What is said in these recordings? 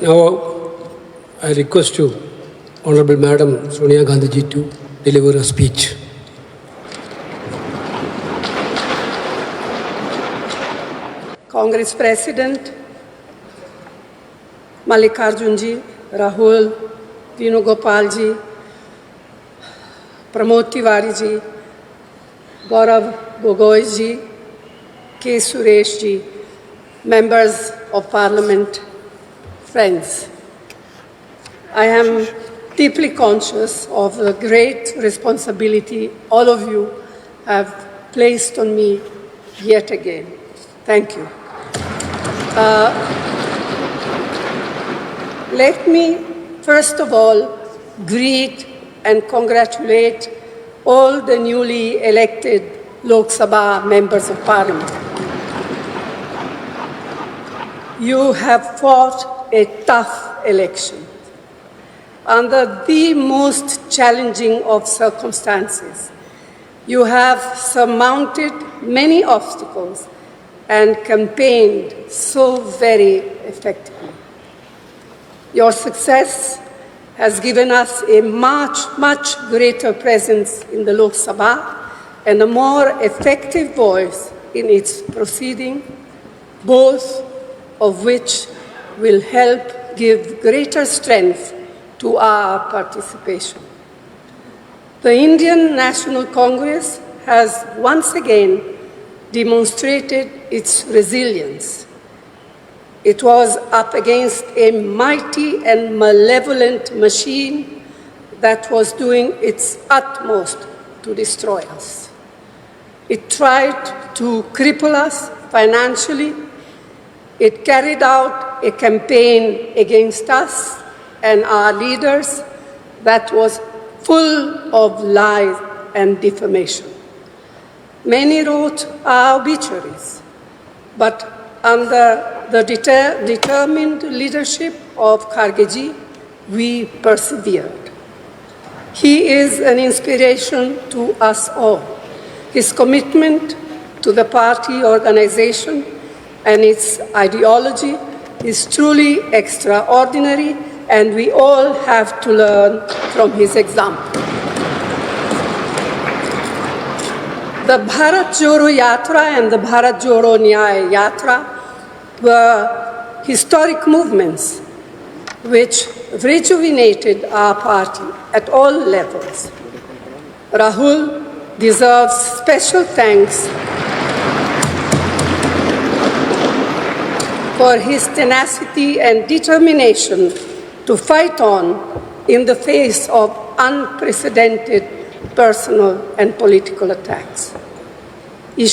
Now, I request you, Honorable Madam Soniya Gandhi ji, to deliver a speech. Congress President, Mallikarjun ji, Rahul, Venugopal ji, Pramod Tiwari ji, Gaurav Gogoi ji, K. Suresh ji, members of Parliament, friends. I am deeply conscious of the great responsibility all of you have placed on me yet again. Thank you. Let me, first of all, greet and congratulate all the newly elected Lok Sabha members of Parliament. You have fought a tough election under the most challenging of circumstances. You have surmounted many obstacles and campaigned so very effectively. Your success has given us a much greater presence in the Lok Sabha and a more effective voice in its proceeding, both of which will help give greater strength to our participation. The Indian National Congress has once again demonstrated its resilience. It was up against a mighty and malevolent machine that was doing its utmost to destroy us. It tried to cripple us financially. It carried out a campaign against us and our leaders that was full of lies and defamation. Many wrote our obituaries, but under the determined leadership of Khargeji, we persevered. He is an inspiration to us all. His commitment to the party organization and its ideology is truly extraordinary, and we all have to learn from his example. The Bharat Jodo Yatra and the Bharat Jodo Nyaya Yatra were historic movements which rejuvenated our party at all levels. Rahul deserves special thanks for his tenacity and determination to fight on in the face of unprecedented personal and political attacks. He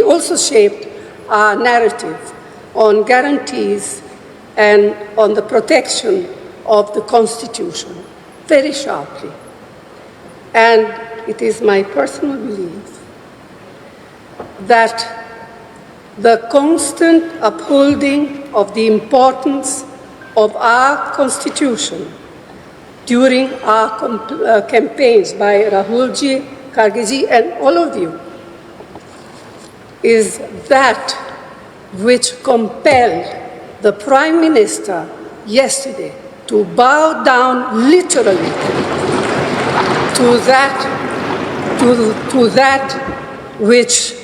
also shaped our narrative on guarantees and on the protection of the Constitution very sharply. And it is my personal belief that the constant upholding of the importance of our Constitution during our campaigns by Rahulji, Khargeji, and all of you is that which compelled the Prime Minister yesterday to bow down literally to that which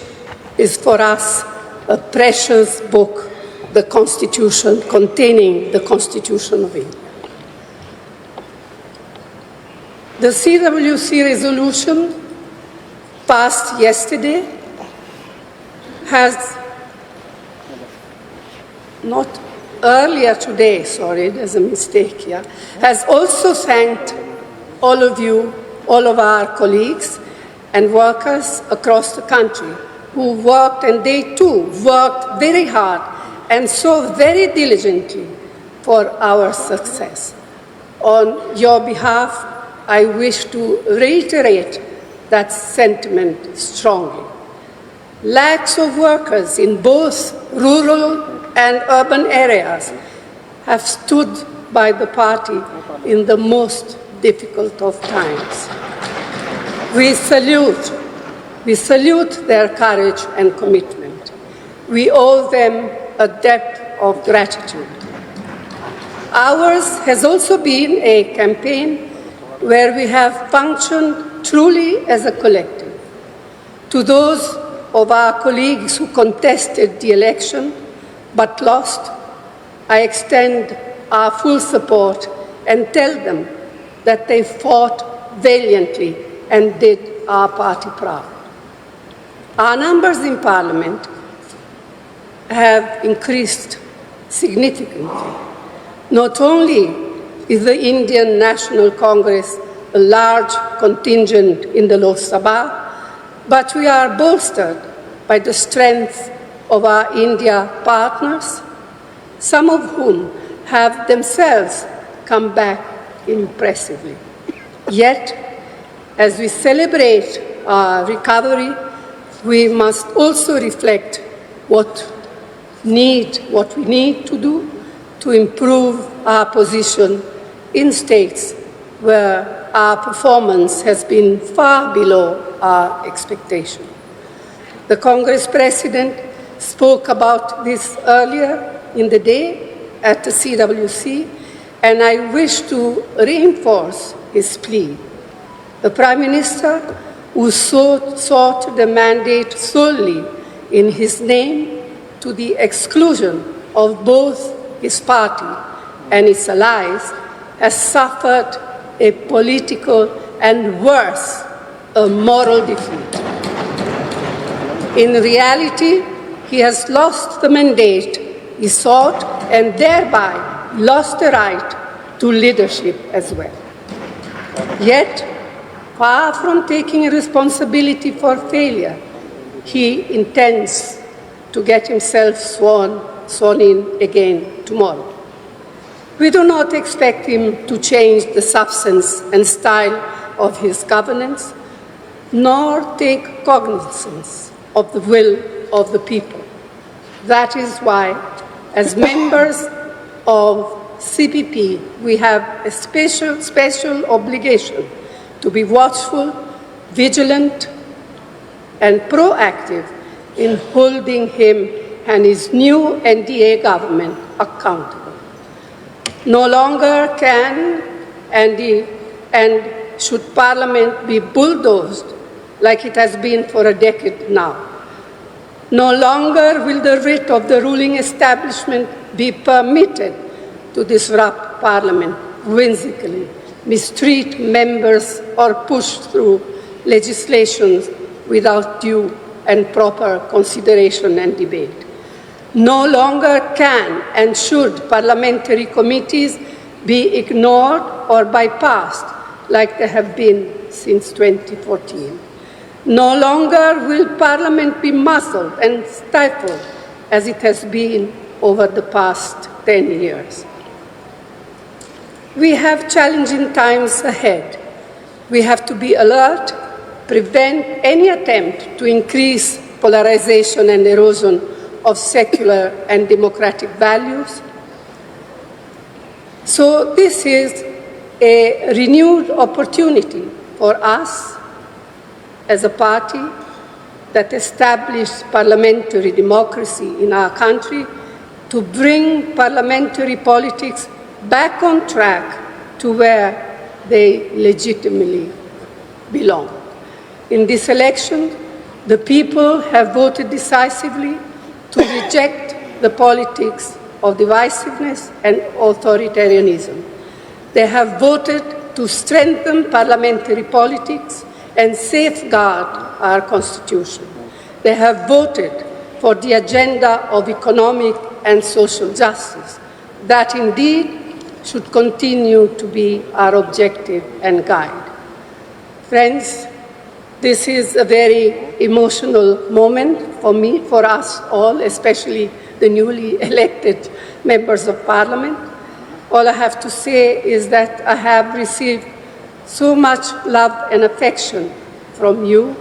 is for us a precious book, the Constitution, containing the Constitution of India. The CWC resolution passed yesterday has not earlier today, sorry, there's a mistake here, has also thanked all of you, all of our colleagues and workers across the country who worked, and they too worked very hard and so very diligently for our success. On your behalf, I wish to reiterate that sentiment strongly. Lakhs of workers in both rural and urban areas have stood by the party in the most difficult of times. We salute their courage and commitment. We owe them a debt of gratitude. Ours has also been a campaign where we have functioned truly as a collective. To those of our colleagues who contested the election but lost, I extend our full support and tell them that they fought valiantly and did our party proud. Our numbers in Parliament have increased significantly. Not only is the Indian National Congress a large contingent in the Lok Sabha, but we are bolstered by the strength of our India partners, some of whom have themselves come back impressively. Yet, as we celebrate our recovery, we must also reflect what we need to do to improve our position in states where our performance has been far below our expectation. The Congress President spoke about this earlier in the day at the CWC, and I wish to reinforce his plea. The Prime Minister, who sought the mandate solely in his name to the exclusion of both his party and its allies, has suffered a political and worse, a moral defeat. In reality, he has lost the mandate he sought and thereby lost the right to leadership as well. Yet, far from taking responsibility for failure, he intends to get himself sworn in again tomorrow. We do not expect him to change the substance and style of his governance, nor take cognizance of the will of the people. That is why, as members of CPP, we have a special obligation to be watchful, vigilant, and proactive in holding him and his new NDA government accountable. No longer can and should Parliament be bulldozed like it has been for a decade now. No longer will the writ of the ruling establishment be permitted to disrupt Parliament whimsically, mistreat members, or push through legislation without due and proper consideration and debate. No longer can and should parliamentary committees be ignored or bypassed like they have been since 2014. No longer will Parliament be muzzled and stifled as it has been over the past 10 years. We have challenging times ahead. We have to be alert, prevent any attempt to increase polarization and erosion of secular and democratic values. So this is a renewed opportunity for us as a party that established parliamentary democracy in our country to bring parliamentary politics back on track to where they legitimately belong. In this election, the people have voted decisively to reject the politics of divisiveness and authoritarianism. They have voted to strengthen parliamentary politics and safeguard our Constitution. They have voted for the agenda of economic and social justice. That indeed should continue to be our objective and guide. Friends, this is a very emotional moment for me, for us all, especially the newly elected members of Parliament. All I have to say is that I have received so much love and affection from you.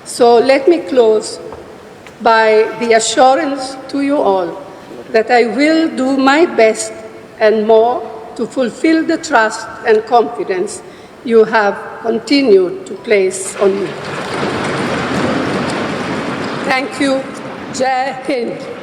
So let me close by the assurance to you all that I will do my best and more to fulfill the trust and confidence you have continued to place on me. Thank you. Jai Hind.